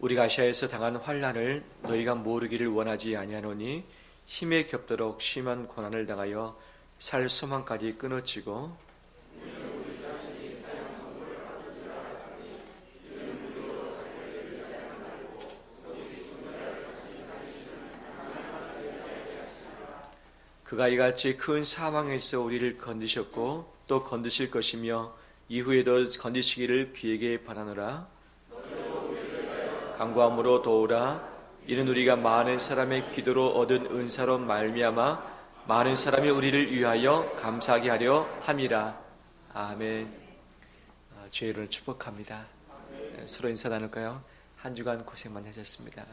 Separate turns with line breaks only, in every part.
우리가 아시아에서 당한 환난을 너희가 모르기를 원하지 아니하노니 힘에 겹도록 심한 고난을 당하여 살 소망까지 끊어지고 그가 이같이 큰 사망에서 우리를 건지셨고 또 건드실 것이며 이후에도 건지시기를 귀에게 바라노라. 간구함으로 도우라. 이는 우리가 많은 사람의 기도로 얻은 은사로 말미암아 많은 사람이 우리를 위하여 감사하게 하려 함이라. 아멘. 주의 이름을 축복합니다. 서로 인사 나눌까요? 한 주간 고생 많이 하셨습니다.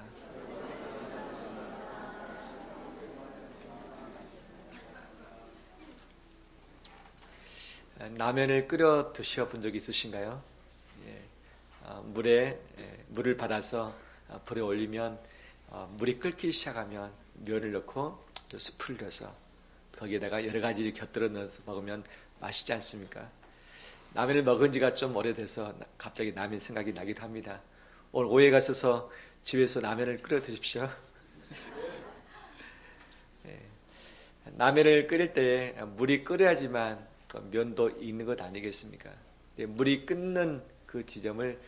라면을 끓여 드셔본 적이 있으신가요? 물을 받아서 불에 올리면 물이 끓기 시작하면 면을 넣고 숯을 넣어서 거기에다가 여러 가지를 곁들여 넣어서 먹으면 맛있지 않습니까? 라면을 먹은 지가 좀 오래돼서 갑자기 라면 생각이 나기도 합니다. 오늘 오해가 있어서 집에서 라면을 끓여 드십시오. 라면을 끓일 때 물이 끓여야지만 면도 익는 것 아니겠습니까? 물이 끓는 그 지점을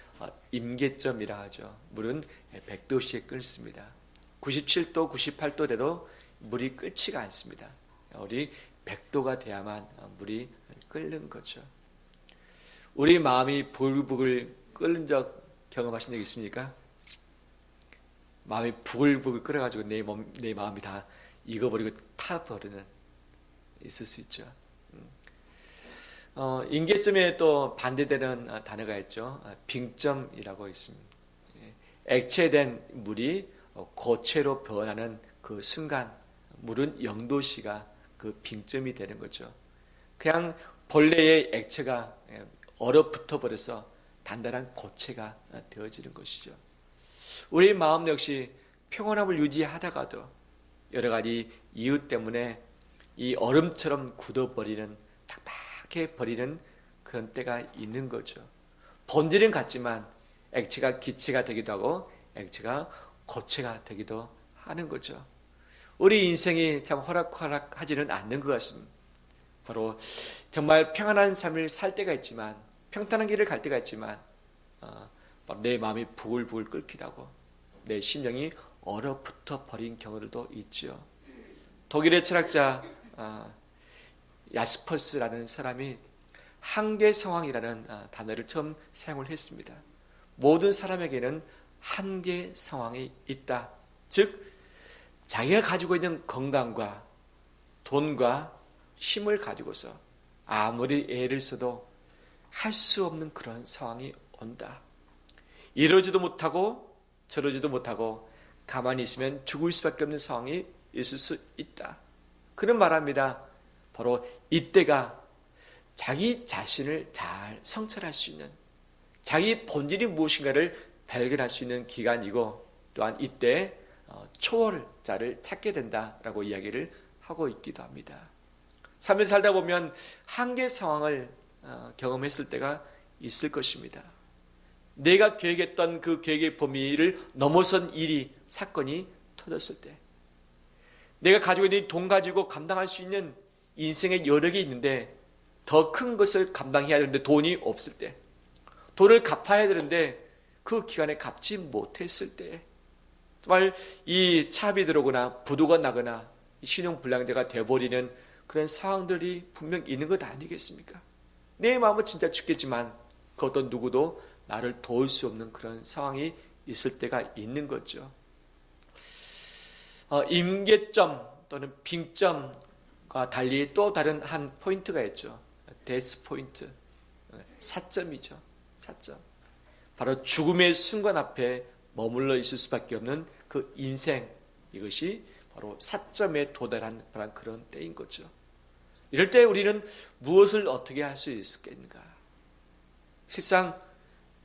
임계점이라 하죠. 물은 100도씨에 끓습니다. 97도, 98도 돼도 물이 끓지가 않습니다. 우리 100도가 돼야만 물이 끓는 거죠. 우리 마음이 부글부글 끓는 적 경험하신 적 있습니까? 마음이 부글부글 끓어가지고 내 마음이 다 익어버리고 타버리는 있을 수 있죠. 임계점에 또 반대되는 단어가 있죠. 빙점이라고 있습니다. 액체된 물이 고체로 변하는 그 순간 물은 0도씨가 그 빙점이 되는 거죠. 그냥 본래의 액체가 얼어붙어 버려서 단단한 고체가 되어지는 것이죠. 우리 마음 역시 평온함을 유지하다가도 여러 가지 이유 때문에 이 얼음처럼 굳어버리는 딱딱해 버리는 그런 때가 있는 거죠. 본질은 같지만 액체가 기체가 되기도 하고 액체가 고체가 되기도 하는 거죠. 우리 인생이 참 호락호락하지는 않는 것 같습니다. 바로 정말 평안한 삶을 살 때가 있지만 평탄한 길을 갈 때가 있지만 내 마음이 부글부글 끓기도 하고 내 심령이 얼어붙어 버린 경우들도 있죠. 독일의 철학자 야스퍼스라는 사람이 한계 상황이라는 단어를 처음 사용을 했습니다. 모든 사람에게는 한계 상황이 있다. 즉 자기가 가지고 있는 건강과 돈과 힘을 가지고서 아무리 애를 써도 할 수 없는 그런 상황이 온다. 이러지도 못하고 저러지도 못하고 가만히 있으면 죽을 수밖에 없는 상황이 있을 수 있다. 그는 말합니다. 바로 이때가 자기 자신을 잘 성찰할 수 있는, 자기 본질이 무엇인가를 발견할 수 있는 기간이고 또한 이때 초월자를 찾게 된다라고 이야기를 하고 있기도 합니다. 삶을 살다 보면 한계 상황을 경험했을 때가 있을 것입니다. 내가 계획했던 그 계획의 범위를 넘어선 일이, 사건이 터졌을 때, 내가 가지고 있는 돈 가지고 감당할 수 있는 인생의 여력이 있는데 더 큰 것을 감당해야 되는데 돈이 없을 때, 돈을 갚아야 되는데 그 기간에 갚지 못했을 때, 정말 이 차압이 들어오거나 부도가 나거나 신용불량자가 되어버리는 그런 상황들이 분명 있는 것 아니겠습니까? 내 마음은 진짜 죽겠지만 그 어떤 누구도 나를 도울 수 없는 그런 상황이 있을 때가 있는 거죠. 임계점 또는 빙점과 달리 또 다른 한 포인트가 있죠. 데스 포인트, 사점이죠. 사점. 바로 죽음의 순간 앞에 머물러 있을 수밖에 없는 그 인생, 이것이 바로 사점에 도달한 그런 때인 거죠. 이럴 때 우리는 무엇을 어떻게 할 수 있겠는가? 실상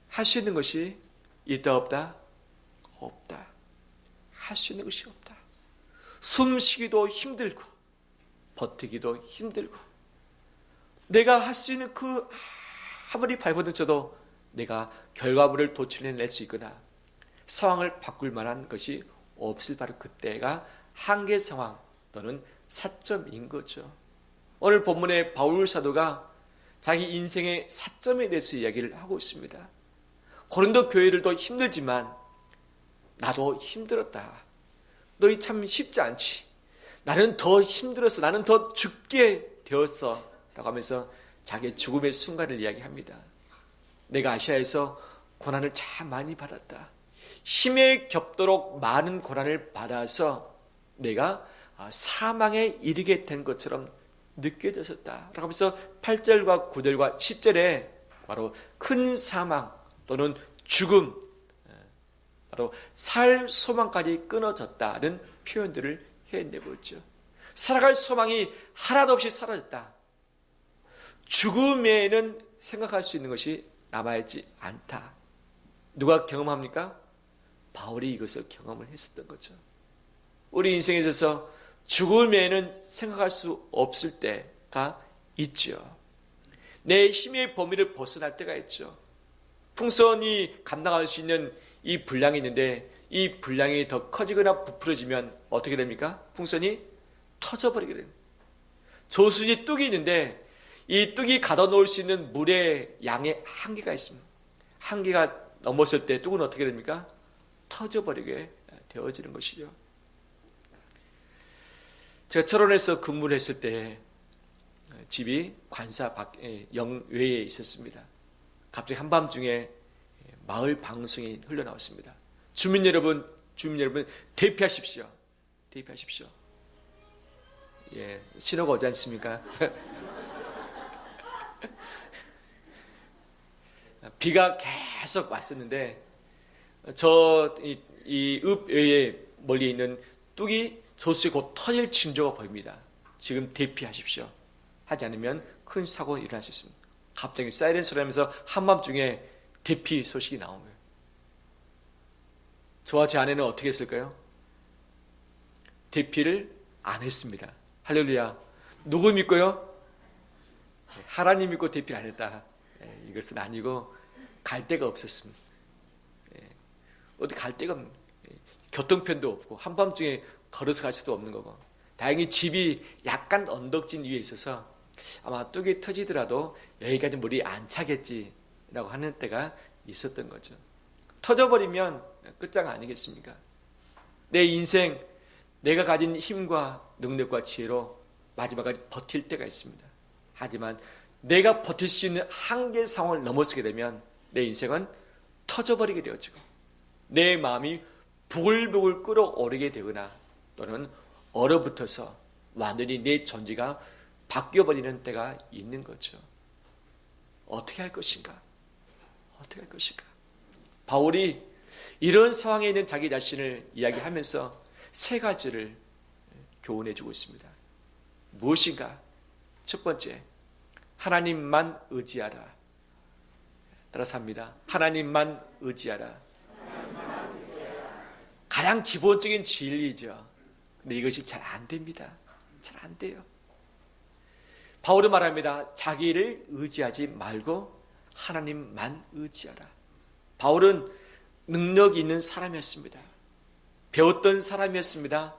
할 수 있는 것이 있다 없다? 없다. 할 수 있는 것이 없다. 숨쉬기도 힘들고 버티기도 힘들고 내가 할 수 있는 그 아무리 발버둥 쳐도 내가 결과물을 도출해낼 수 있거나 상황을 바꿀 만한 것이 없을 바로 그때가 한계 상황 또는 사점인 거죠. 오늘 본문의 바울 사도가 자기 인생의 사점에 대해서 이야기를 하고 있습니다. 고린도 교회들도 힘들지만 나도 힘들었다. 너희 참 쉽지 않지. 나는 더 힘들었어. 나는 더 죽게 되었어. 라고 하면서 자기의 죽음의 순간을 이야기합니다. 내가 아시아에서 고난을 참 많이 받았다. 힘에 겹도록 많은 고난을 받아서 내가 사망에 이르게 된 것처럼 느껴졌었다. 라고 하면서 8절과 9절과 10절에 바로 큰 사망 또는 죽음, 바로 살 소망까지 끊어졌다는 표현들을 해내고 있죠. 살아갈 소망이 하나도 없이 사라졌다. 죽음에는 생각할 수 있는 것이 남아있지 않다. 누가 경험합니까? 바울이 이것을 경험을 했었던 거죠. 우리 인생에 있어서 죽음에는 생각할 수 없을 때가 있죠. 내 힘의 범위를 벗어날 때가 있죠. 풍선이 감당할 수 있는 이 분량이 있는데 이 분량이 더 커지거나 부풀어지면 어떻게 됩니까? 풍선이 터져버리게 됩니다. 저수지 뚝이 있는데 이 뚝이 가둬놓을 수 있는 물의 양의 한계가 있습니다. 한계가 넘었을 때 뚝은 어떻게 됩니까? 터져버리게 되어지는 것이죠. 제가 철원에서 근무를 했을 때 집이 관사 영외에 있었습니다. 갑자기 한밤중에 마을 방송이 흘러나왔습니다. 주민 여러분 대피하십시오. 대피하십시오. 예, 신호가 오지 않습니까? 비가 계속 왔었는데 이 읍 외에 멀리 있는 뚝이 저수지 곧 터질 징조가 보입니다. 지금 대피하십시오. 하지 않으면 큰 사고가 일어날 수 있습니다. 갑자기 사이렌 소리 하면서 한밤중에 대피 소식이 나온 거예요. 저와 제 아내는 어떻게 했을까요? 대피를 안 했습니다. 할렐루야. 누구 믿고요? 하나님 믿고 대피를 안 했다. 이것은 아니고 갈 데가 없었습니다. 어디 갈 데가 없는, 교통편도 없고 한밤중에 걸어서 갈 수도 없는 거고, 다행히 집이 약간 언덕진 위에 있어서 아마 뚝이 터지더라도 여기까지 물이 안 차겠지라고 하는 때가 있었던 거죠. 터져버리면 끝장 아니겠습니까? 내 인생, 내가 가진 힘과 능력과 지혜로 마지막까지 버틸 때가 있습니다. 하지만 내가 버틸 수 있는 한계 상황을 넘어서게 되면 내 인생은 터져버리게 되어지고 내 마음이 부글부글 끓어오르게 되거나 또는 얼어붙어서 완전히 내 존재가 바뀌어버리는 때가 있는 거죠. 어떻게 할 것인가? 어떻게 할 것인가? 바울이 이런 상황에 있는 자기 자신을 이야기하면서 세 가지를 교훈해주고 있습니다. 무엇인가? 첫 번째, 하나님만 의지하라. 따라서 합니다. 하나님만 의지하라. 가장 기본적인 진리죠. 근데 이것이 잘 안 됩니다. 잘 안 돼요. 바울은 말합니다. 자기를 의지하지 말고 하나님만 의지하라. 바울은 능력 있는 사람이었습니다. 배웠던 사람이었습니다.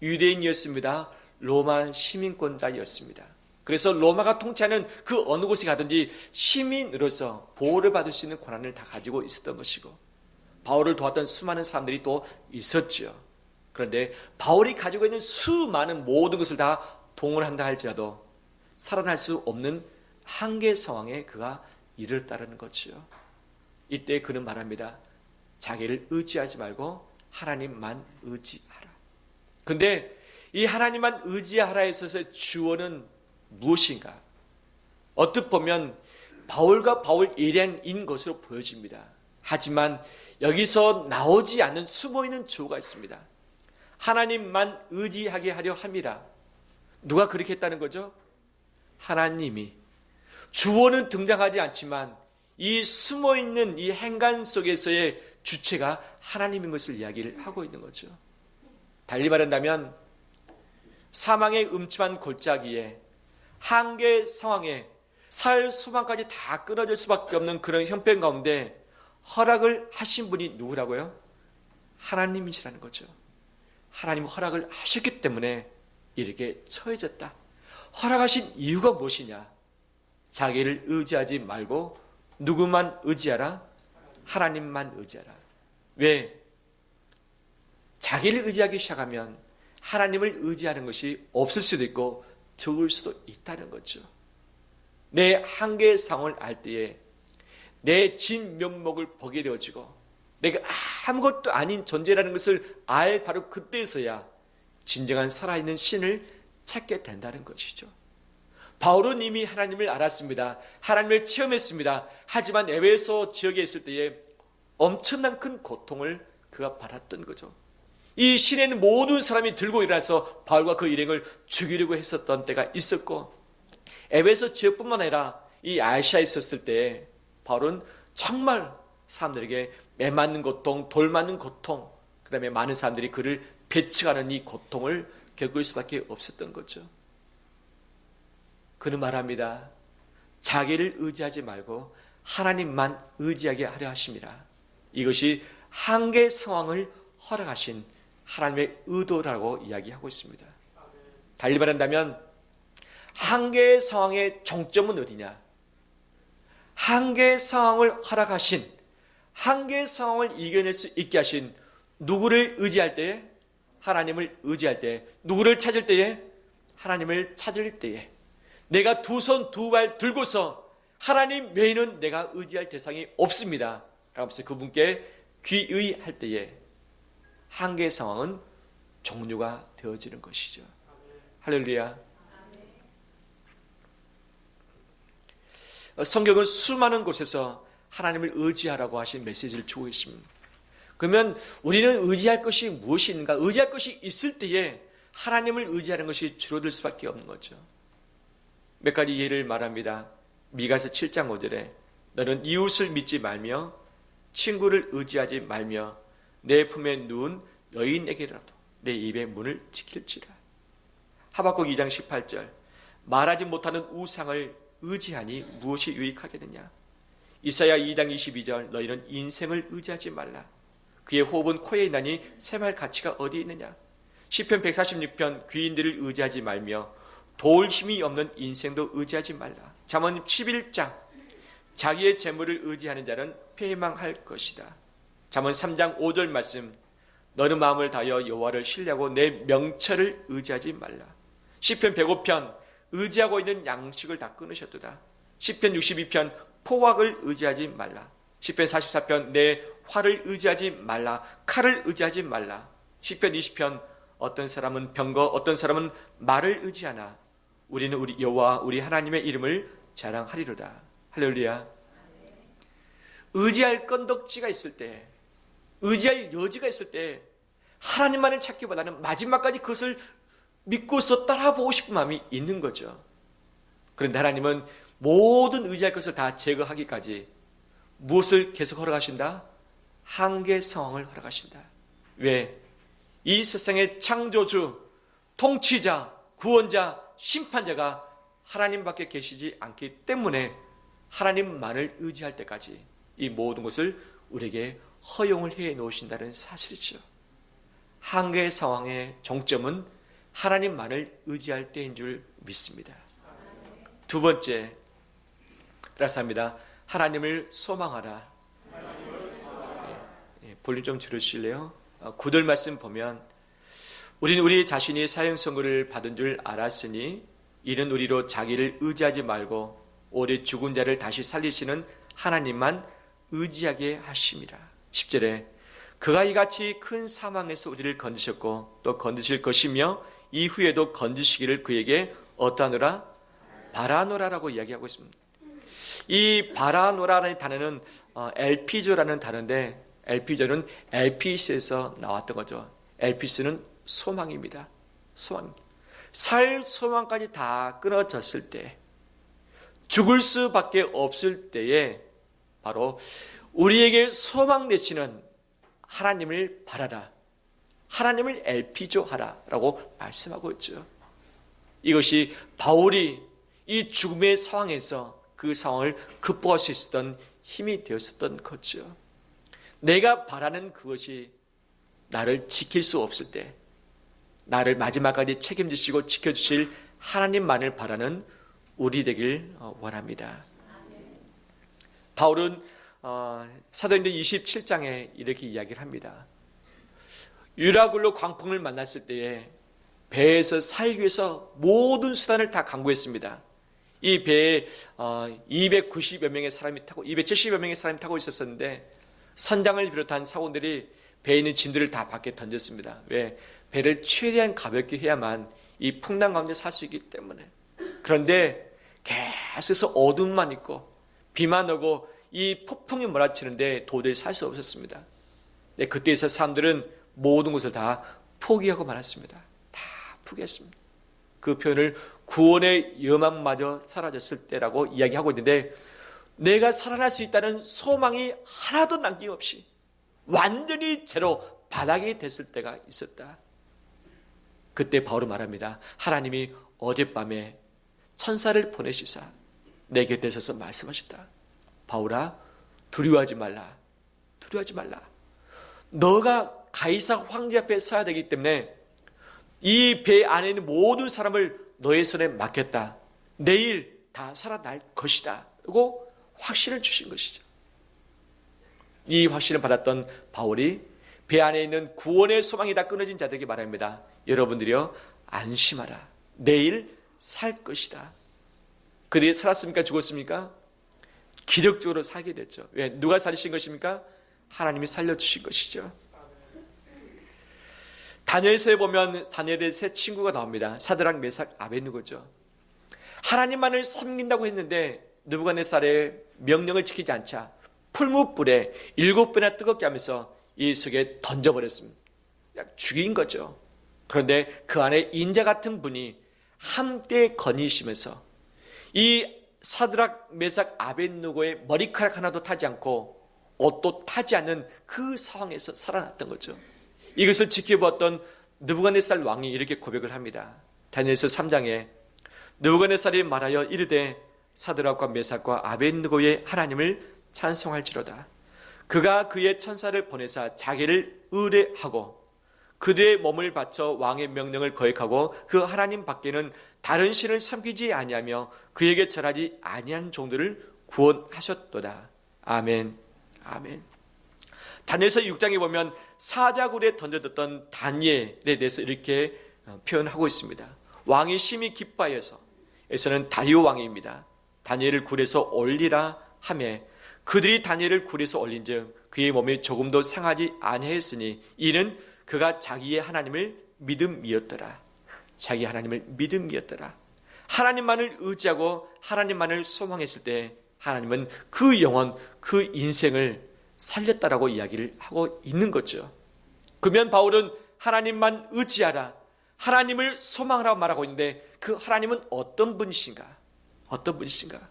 유대인이었습니다. 로마 시민권자였습니다. 그래서 로마가 통치하는 그 어느 곳에 가든지 시민으로서 보호를 받을 수 있는 권한을 다 가지고 있었던 것이고, 바울을 도왔던 수많은 사람들이 또 있었죠. 그런데 바울이 가지고 있는 수많은 모든 것을 다 동원한다 할지라도 살아날 수 없는 한계 상황에 그가 이르렀다는 거죠. 이때 그는 말합니다. 자기를 의지하지 말고 하나님만 의지하라. 근데 이 하나님만 의지하라에 있어서의 주어는 무엇인가? 어떻게 보면 바울과 바울 일행인 것으로 보여집니다. 하지만 여기서 나오지 않는 숨어있는 주어가 있습니다. 하나님만 의지하게 하려 함이라. 누가 그렇게 했다는 거죠? 하나님이. 주어는 등장하지 않지만 이 숨어있는 이 행간 속에서의 주체가 하나님인 것을 이야기를 하고 있는 거죠. 달리 말한다면 사망의 음침한 골짜기에 한계 상황에 살 소망까지 다 끊어질 수밖에 없는 그런 형편 가운데 허락을 하신 분이 누구라고요? 하나님이시라는 거죠. 하나님 허락을 하셨기 때문에 이렇게 처해졌다. 허락하신 이유가 무엇이냐? 자기를 의지하지 말고 누구만 의지하라? 하나님만 의지하라. 왜? 자기를 의지하기 시작하면 하나님을 의지하는 것이 없을 수도 있고 적을 수도 있다는 거죠. 내 한계의 상황을 알 때에 내 진면목을 보게 되어지고 내가 아무것도 아닌 존재라는 것을 알 바로 그때에서야 진정한 살아있는 신을 찾게 된다는 것이죠. 바울은 이미 하나님을 알았습니다. 하나님을 체험했습니다. 하지만 에베소 지역에 있을 때에 엄청난 큰 고통을 그가 받았던 거죠. 이 시내는 모든 사람이 들고 일어나서 바울과 그 일행을 죽이려고 했었던 때가 있었고, 에베소 지역뿐만 아니라 이 아시아에 있었을 때 바울은 정말 사람들에게 매 맞는 고통, 돌 맞는 고통, 그 다음에 많은 사람들이 그를 배척하는 이 고통을 겪을 수밖에 없었던 거죠. 그는 말합니다. 자기를 의지하지 말고 하나님만 의지하게 하려 하심이라. 이것이 한계 상황을 허락하신 하나님의 의도라고 이야기하고 있습니다. 달리 말한다면 한계의 상황의 종점은 어디냐? 한계의 상황을 허락하신, 한계의 상황을 이겨낼 수 있게 하신 누구를 의지할 때에? 하나님을 의지할 때에. 누구를 찾을 때에? 하나님을 찾을 때에. 내가 두 손 두 발 들고서 하나님 외에는 내가 의지할 대상이 없습니다 라면서 그분께 귀의할 때에 한계의 상황은 종료가 되어지는 것이죠. 할렐루야. 성경은 수많은 곳에서 하나님을 의지하라고 하신 메시지를 주고 있습니다. 그러면 우리는 의지할 것이 무엇이 있는가? 의지할 것이 있을 때에 하나님을 의지하는 것이 줄어들 수밖에 없는 거죠. 몇 가지 예를 말합니다. 미가서 7장 5절에 너는 이웃을 믿지 말며 친구를 의지하지 말며 내 품에 누운 여인에게라도 내 입의 문을 지킬지라. 하박국 2장 18절 말하지 못하는 우상을 의지하니 무엇이 유익하겠느냐. 이사야 2장 22절 너희는 인생을 의지하지 말라. 그의 호흡은 코에 있나니 샘할 가치가 어디 있느냐. 시편 146편 귀인들을 의지하지 말며 도울 힘이 없는 인생도 의지하지 말라. 잠언 11장 자기의 재물을 의지하는 자는 패망할 것이다. 잠언 3장 5절 말씀 너는 마음을 다하여 여호와를 신뢰하고 내 명철을 의지하지 말라. 시편 105편 의지하고 있는 양식을 다 끊으셨도다. 시편 62편 포악을 의지하지 말라. 시편 44편 내 활을 의지하지 말라. 칼을 의지하지 말라. 시편 20편 어떤 사람은 병거 어떤 사람은 말을 의지하나 우리는 우리 여호와 우리 하나님의 이름을 자랑하리로다. 할렐루야. 의지할 건덕지가 있을 때, 의지할 여지가 있을 때 하나님만을 찾기보다는 마지막까지 그것을 믿고서 따라보고 싶은 마음이 있는 거죠. 그런데 하나님은 모든 의지할 것을 다 제거하기까지 무엇을 계속 허락하신다? 한계 상황을 허락하신다. 왜? 이 세상의 창조주, 통치자, 구원자, 심판자가 하나님밖에 계시지 않기 때문에 하나님만을 의지할 때까지 이 모든 것을 우리에게 허용을 해 놓으신다는 사실이죠. 한계의 상황의 종점은 하나님만을 의지할 때인 줄 믿습니다. 두 번째, 따라서 합니다. 하나님을 소망하라. 볼륨 좀 줄여주실래요? 9절 말씀 보면 우리는 우리 자신이 사형 선고를 받은 줄 알았으니 이는 우리로 자기를 의지하지 말고 오래 죽은 자를 다시 살리시는 하나님만 의지하게 하심이라. 10절에 그가 이같이 큰 사망에서 우리를 건지셨고 또 건지실 것이며 이후에도 건지시기를 그에게 어떠하노라? 바라노라라고 이야기하고 있습니다. 이 바라노라라는 단어는 엘피조라는 단어인데 엘피조는 엘피스에서 나왔던 거죠. 엘피스는 소망입니다. 소망. 살 소망까지 다 끊어졌을 때, 죽을 수밖에 없을 때에 바로 우리에게 소망 되시는 하나님을 바라라. 하나님을 엘피조하라 라고 말씀하고 있죠. 이것이 바울이 이 죽음의 상황에서 그 상황을 극복할 수 있었던 힘이 되었었던 거죠. 내가 바라는 그것이 나를 지킬 수 없을 때 나를 마지막까지 책임지시고 지켜주실 하나님만을 바라는 우리 되길 원합니다. 바울은 사도행전 27장에 이렇게 이야기를 합니다. 유라굴로 광풍을 만났을 때에 배에서 살기 위해서 모든 수단을 다 강구했습니다. 이 배에 290여 명의 사람이 타고 270여 명의 사람이 타고 있었는데 선장을 비롯한 사원들이 배에 있는 짐들을 다 밖에 던졌습니다. 왜? 배를 최대한 가볍게 해야만 이 풍랑 가운데 살 수 있기 때문에. 그런데 계속해서 어둠만 있고 비만 오고 이 폭풍이 몰아치는데 도저히 살 수 없었습니다. 네, 그때에서 사람들은 모든 것을 다 포기하고 말았습니다. 다 포기했습니다. 그 표현을 구원의 여망마저 사라졌을 때라고 이야기하고 있는데 내가 살아날 수 있다는 소망이 하나도 남김없이 완전히 제로 바닥이 됐을 때가 있었다. 그때 바울은 말합니다. 하나님이 어젯밤에 천사를 보내시사 내 곁에 서서 말씀하셨다. 바울아, 두려워하지 말라. 두려워하지 말라. 너가 가이사 황제 앞에 서야 되기 때문에 이 배 안에 있는 모든 사람을 너의 손에 맡겼다. 내일 다 살아날 것이다. 그리고 확신을 주신 것이죠. 이 확신을 받았던 바울이 배 안에 있는 구원의 소망이 다 끊어진 자들에게 말합니다. 여러분들이여 안심하라. 내일 살 것이다. 그들이 살았습니까? 죽었습니까? 기력적으로 살게 됐죠. 왜? 누가 살리신 것입니까? 하나님이 살려주신 것이죠. 다니엘서에 보면 다니엘의 세 친구가 나옵니다. 사드락, 메삭, 아벳느고죠. 하나님만을 섬긴다고 했는데 느부갓네살의 명령을 지키지 않자 풀무불에 7배나 뜨겁게 하면서 이 속에 던져버렸습니다. 죽인 거죠. 그런데 그 안에 인자 같은 분이 함께 거니시면서 이 사드락, 메삭, 아벳느고의 머리카락 하나도 타지 않고 옷도 타지 않는 그 상황에서 살아났던 거죠. 이것을 지켜보았던 느부갓네살 왕이 이렇게 고백을 합니다. 다니엘서 3장에 느부갓네살이 말하여 이르되 사드락과 메삭과 아벳느고의 하나님을 찬송할지로다. 그가 그의 천사를 보내사 자기를 의뢰하고 그들의 몸을 바쳐 왕의 명령을 거역하고 그 하나님 밖에는 다른 신을 섬기지 아니하며 그에게 절하지 아니한 종들을 구원하셨도다. 아멘. 아멘. 다니엘서 6장에 보면 사자굴에 던져졌던 다니엘에 대해서 이렇게 표현하고 있습니다. 왕이 심히 기뻐하여서 에서는 다리오 왕입니다. 다니엘을 굴에서 올리라 하매 그들이 다니엘을 굴에서 올린즉 그의 몸이 조금도 상하지 아니하였으니 이는 그가 자기의 하나님을 믿음이었더라. 자기 하나님을 믿음이었더라. 하나님만을 의지하고 하나님만을 소망했을 때 하나님은 그 영혼, 그 인생을 살렸다라고 이야기를 하고 있는 거죠. 그러면 바울은 하나님만 의지하라, 하나님을 소망하라고 말하고 있는데 그 하나님은 어떤 분이신가? 어떤 분이신가?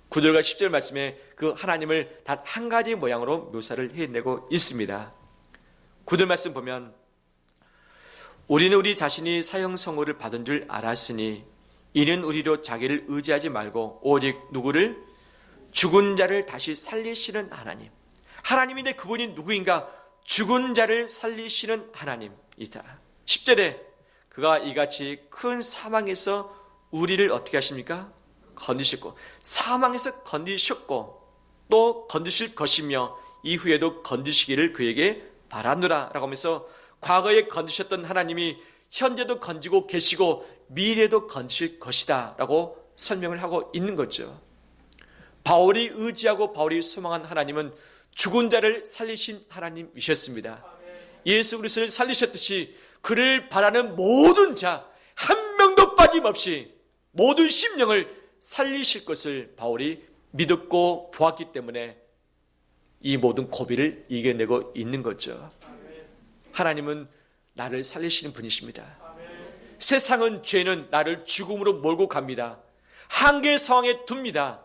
9절과 10절 말씀에 그 하나님을 단 한 가지 모양으로 묘사를 해내고 있습니다. 9절 말씀 보면 우리는 우리 자신이 사형선고를 받은 줄 알았으니 이는 우리로 자기를 의지하지 말고 오직 누구를? 죽은 자를 다시 살리시는 하나님. 하나님인데 그분이 누구인가? 죽은 자를 살리시는 하나님이다. 10절에 그가 이같이 큰 사망에서 우리를 어떻게 하십니까? 건지셨고 사망에서 건지셨고 또 건지실 것이며 이후에도 건지시기를 그에게 바라노라 라고 하면서 과거에 건지셨던 하나님이 현재도 건지고 계시고 미래도 건지실 것이다 라고 설명을 하고 있는 거죠. 바울이 의지하고 바울이 소망한 하나님은 죽은 자를 살리신 하나님이셨습니다. 예수 그리스도를 살리셨듯이 그를 바라는 모든 자 한 명도 빠짐없이 모든 심령을 살리실 것을 바울이 믿었고 보았기 때문에 이 모든 고비를 이겨내고 있는 거죠. 하나님은 나를 살리시는 분이십니다. 세상은 죄는 나를 죽음으로 몰고 갑니다. 한계의 상황에 둡니다.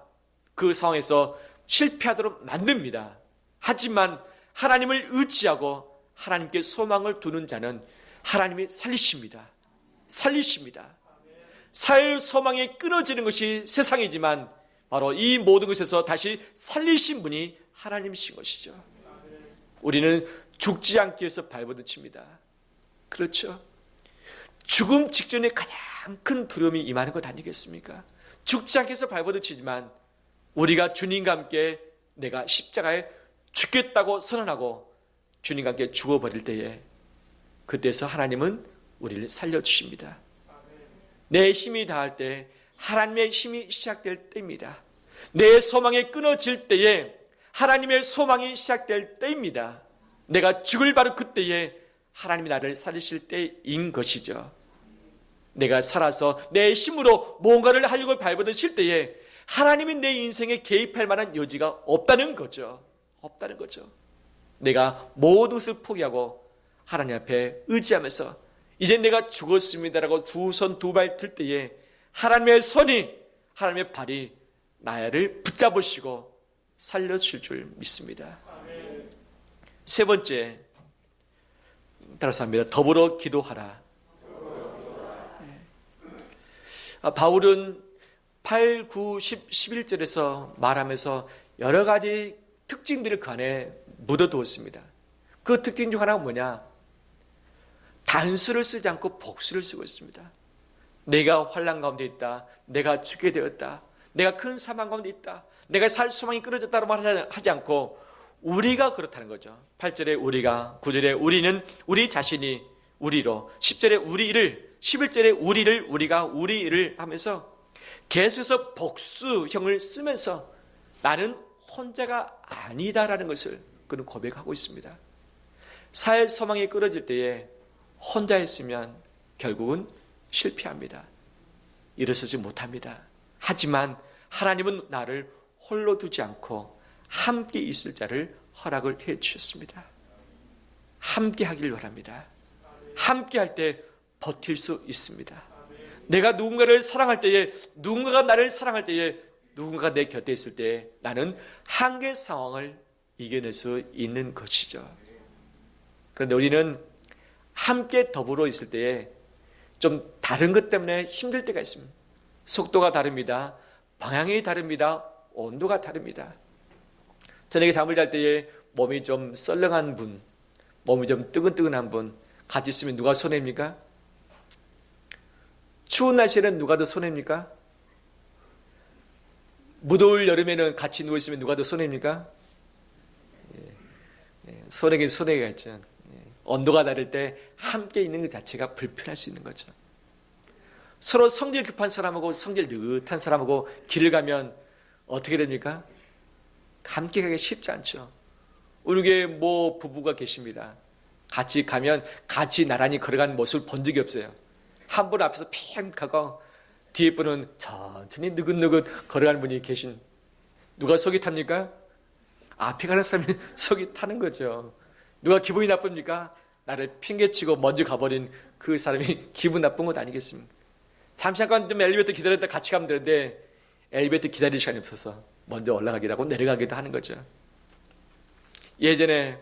그 상황에서 실패하도록 만듭니다. 하지만 하나님을 의지하고 하나님께 소망을 두는 자는 하나님이 살리십니다. 살리십니다. 살 소망이 끊어지는 것이 세상이지만 바로 이 모든 것에서 다시 살리신 분이 하나님이신 것이죠. 우리는 죽지 않기 위해서 발버둥칩니다. 그렇죠? 죽음 직전에 가장 큰 두려움이 임하는 것 아니겠습니까? 죽지 않기 위해서 발버둥치지만 우리가 주님과 함께 내가 십자가에 죽겠다고 선언하고 주님과 함께 죽어버릴 때에 그때서 하나님은 우리를 살려주십니다. 내 힘이 다할 때 하나님의 힘이 시작될 때입니다. 내 소망이 끊어질 때에 하나님의 소망이 시작될 때입니다. 내가 죽을 바로 그때에 하나님이 나를 살리실 때인 것이죠. 내가 살아서 내 힘으로 뭔가를 하려고 발버둥칠 때에 하나님이 내 인생에 개입할 만한 여지가 없다는 거죠. 없다는 거죠. 내가 모든 것을 포기하고 하나님 앞에 의지하면서 이제 내가 죽었습니다라고 두 손 두 발 들 때에 하나님의 손이 하나님의 발이 나를 붙잡으시고 살려주실 줄 믿습니다. 세 번째, 따라서 합니다. 더불어 기도하라. 바울은 8, 9, 10, 11절에서 말하면서 여러 가지 특징들을 그 안에 묻어두었습니다. 그 특징 중 하나가 뭐냐? 단수를 쓰지 않고 복수를 쓰고 있습니다. 내가 환난 가운데 있다. 내가 죽게 되었다. 내가 큰 사망 가운데 있다. 내가 살 소망이 끊어졌다고 말하지 않고 우리가 그렇다는 거죠. 8절에 우리가, 9절에 우리는 우리 자신이 우리로, 10절에 우리를, 11절에 우리를, 우리가 우리를 하면서 계속해서 복수형을 쓰면서 나는 혼자가 아니다라는 것을 그는 고백하고 있습니다. 살 소망이 끊어질 때에 혼자 있으면 결국은 실패합니다. 일어서지 못합니다. 하지만 하나님은 나를 홀로 두지 않고 함께 있을 자를 허락을 해 주셨습니다. 함께 하길 바랍니다. 함께 할 때 버틸 수 있습니다. 내가 누군가를 사랑할 때에, 누군가가 나를 사랑할 때에, 누군가가 내 곁에 있을 때에 나는 한계 상황을 이겨낼 수 있는 것이죠. 그런데 우리는 함께 더불어 있을 때에 좀 다른 것 때문에 힘들 때가 있습니다. 속도가 다릅니다. 방향이 다릅니다. 온도가 다릅니다. 저녁에 잠을 잘 때에 몸이 좀 썰렁한 분, 몸이 좀 뜨근뜨근한 분 같이 있으면 누가 손해입니까? 추운 날씨에는 누가 더 손해입니까? 무더울 여름에는 같이 누워있으면 누가 더 손해입니까? 손해긴 손해가 있죠. 온도가 다를 때 함께 있는 것 자체가 불편할 수 있는 거죠. 서로 성질 급한 사람하고 성질 느긋한 사람하고 길을 가면 어떻게 됩니까? 함께 가기 쉽지 않죠. 우리 교회에 뭐 부부가 계십니다. 같이 가면 같이 나란히 걸어가는 모습을 본 적이 없어요. 한 분 앞에서 핑 가고 뒤에 분은 천천히 느긋느긋 걸어가는 분이 계신. 누가 속이 탑니까? 앞에 가는 사람이 속이 타는 거죠. 누가 기분이 나쁩니까? 나를 핑계치고 먼저 가버린 그 사람이 기분 나쁜 것 아니겠습니까? 잠깐 좀 엘리베이터 기다렸다 같이 가면 되는데 엘리베이터 기다릴 시간이 없어서 먼저 올라가기도 하고 내려가기도 하는 거죠. 예전에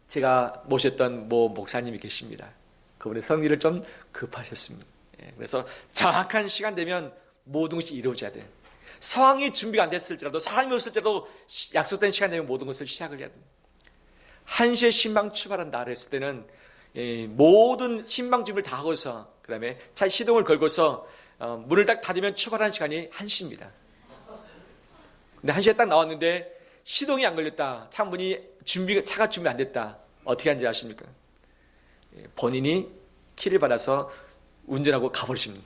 제가 모셨던 모 목사님이 계십니다. 그분의 성질을 좀 급하셨습니다. 그래서 정확한 시간 되면 모든 것이 이루어져야 돼요. 상황이 준비가 안 됐을지라도 사람이 없을지라도 약속된 시간 되면 모든 것을 시작을 해야 됩니다. 1시에 신방 출발한다 했을 때는 모든 신방 준비를 다 하고서 그 다음에 차 시동을 걸고서 문을 딱 닫으면 출발하는 시간이 1시입니다. 근데 1시에 딱 나왔는데 시동이 안 걸렸다. 차가 준비 안 됐다. 어떻게 하는지 아십니까? 본인이 키를 받아서 운전하고 가버리십니다.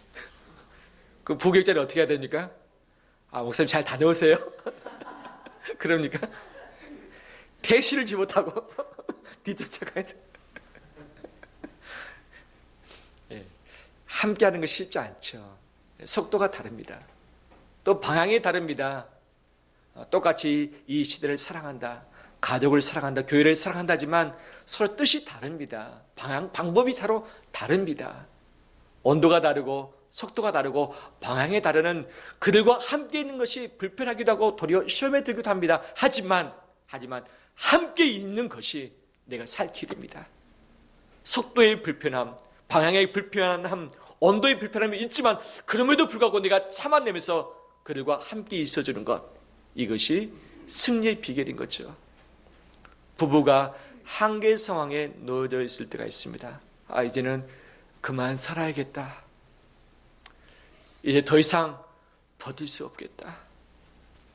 그 부격자를 어떻게 해야 됩니까? 목사님 잘 다녀오세요. 그럽니까? 택시를 지 못하고 뒤쫓아가야 돼. 함께 하는 것이 쉽지 않죠. 속도가 다릅니다. 또 방향이 다릅니다. 똑같이 이 시대를 사랑한다. 가족을 사랑한다. 교회를 사랑한다지만 서로 뜻이 다릅니다. 방법이 서로 다릅니다. 온도가 다르고 속도가 다르고 방향이 다르는 그들과 함께 있는 것이 불편하기도 하고 도리어 시험에 들기도 합니다. 하지만 함께 있는 것이 내가 살 길입니다. 속도의 불편함, 방향의 불편함, 온도의 불편함이 있지만 그럼에도 불구하고 내가 참아내면서 그들과 함께 있어주는 것, 이것이 승리의 비결인 거죠. 부부가 한계 상황에 놓여져 있을 때가 있습니다. 이제는 그만 살아야겠다. 이제 더 이상 버틸 수 없겠다.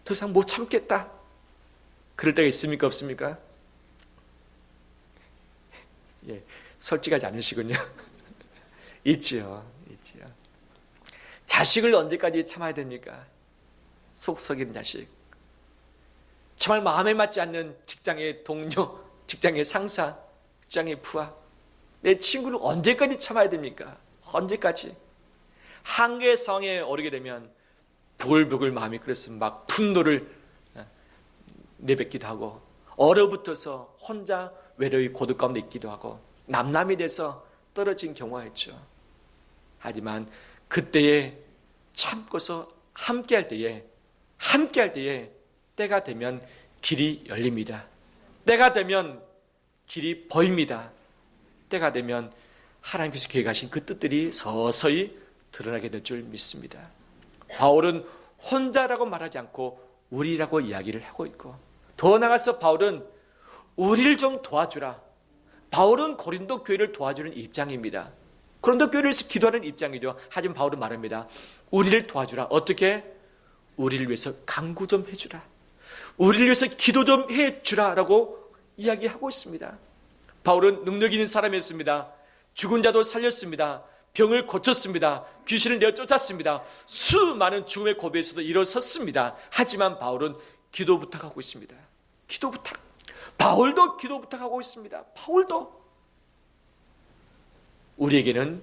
더 이상 못 참겠다. 그럴 때가 있습니까? 없습니까? 예, 솔직하지 않으시군요. 있지요. 자식을 언제까지 참아야 됩니까? 속 썩이는 자식. 정말 마음에 맞지 않는 직장의 동료, 직장의 상사, 직장의 부하. 내 친구를 언제까지 참아야 됩니까? 언제까지? 한계 상황에 오르게 되면 부글부글 마음이 그랬으면 막 분노를 내뱉기도 하고, 얼어붙어서 혼자 외로이 고독 가운데 있기도 하고, 남남이 돼서 떨어진 경우가 있죠. 하지만 그때에 참고서 함께할 때에 때가 되면 길이 열립니다. 때가 되면 길이 보입니다. 때가 되면 하나님께서 계획하신 그 뜻들이 서서히 드러나게 될 줄 믿습니다. 바울은 혼자라고 말하지 않고 우리라고 이야기를 하고 있고, 더 나아가서 바울은 우리를 좀 도와주라. 바울은 고린도 교회를 도와주는 입장입니다. 고린도 교회를 위해서 기도하는 입장이죠. 하지만 바울은 말합니다. 우리를 도와주라. 어떻게? 우리를 위해서 간구 좀 해주라. 우리를 위해서 기도 좀 해주라 라고 이야기하고 있습니다. 바울은 능력 있는 사람이었습니다. 죽은 자도 살렸습니다. 병을 고쳤습니다. 귀신을 내어 쫓았습니다. 수많은 죽음의 고비에서도 일어섰습니다. 하지만 바울은 기도 부탁하고 있습니다. 기도 부탁. 바울도 기도 부탁하고 있습니다. 바울도. 우리에게는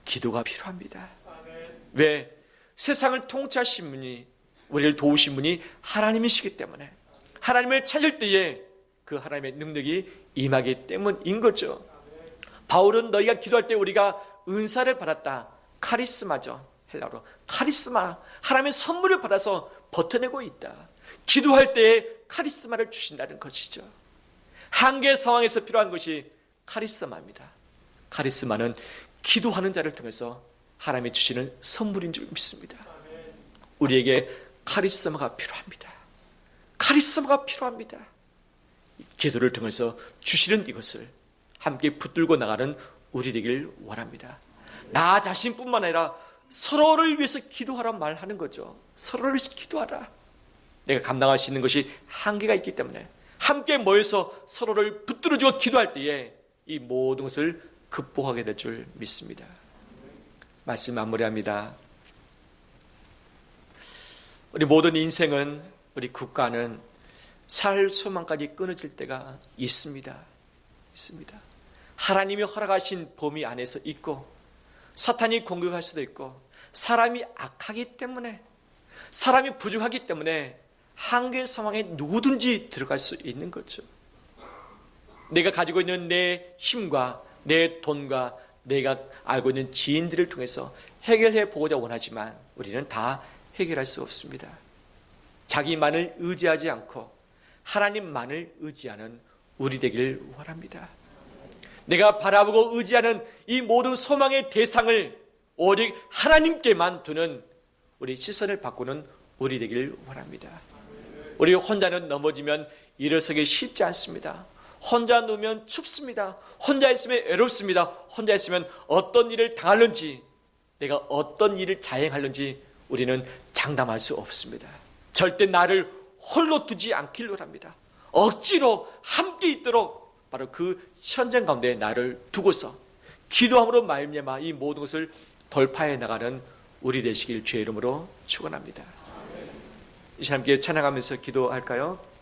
기도가 필요합니다. 왜? 세상을 통치하신 분이, 우리를 도우신 분이 하나님이시기 때문에, 하나님을 찾을 때에 그 하나님의 능력이 임하기 때문인 거죠. 바울은 너희가 기도할 때 우리가 은사를 받았다. 카리스마죠. 헬라어로 카리스마, 하나님의 선물을 받아서 버텨내고 있다. 기도할 때에 카리스마를 주신다는 것이죠. 한계 상황에서 필요한 것이 카리스마입니다. 카리스마는 기도하는 자를 통해서 하나님이 주시는 선물인 줄 믿습니다. 우리에게 카리스마가 필요합니다. 카리스마가 필요합니다. 기도를 통해서 주시는 이것을 함께 붙들고 나가는 우리 되길 원합니다. 나 자신뿐만 아니라 서로를 위해서 기도하라 말하는 거죠. 서로를 위해서 기도하라. 내가 감당할 수 있는 것이 한계가 있기 때문에 함께 모여서 서로를 붙들어주고 기도할 때에 이 모든 것을 극복하게 될 줄 믿습니다. 말씀 마무리합니다. 우리 모든 인생은, 우리 국가는 살 소망까지 끊어질 때가 있습니다. 하나님이 허락하신 범위 안에서 있고, 사탄이 공격할 수도 있고, 사람이 악하기 때문에, 사람이 부족하기 때문에 한계 상황에 누구든지 들어갈 수 있는 거죠. 내가 가지고 있는 내 힘과 내 돈과 내가 알고 있는 지인들을 통해서 해결해 보고자 원하지만 우리는 다 해결할 수 없습니다. 자기만을 의지하지 않고 하나님만을 의지하는 우리 되기를 원합니다. 내가 바라보고 의지하는 이 모든 소망의 대상을 오직 하나님께만 두는 우리 시선을 바꾸는 우리 되기를 원합니다. 우리 혼자는 넘어지면 일어서기 쉽지 않습니다. 혼자 누우면 춥습니다. 혼자 있으면 외롭습니다. 혼자 있으면 어떤 일을 당할는지, 내가 어떤 일을 자행할는지 우리는 장담할 수 없습니다. 절대 나를 홀로 두지 않기를 합니다. 억지로 함께 있도록 바로 그 현장 가운데 나를 두고서 기도함으로 말미암아 이 모든 것을 돌파해 나가는 우리 되시길 주의 이름으로 축원합니다. 이 시간 함께 찬양하면서 기도할까요?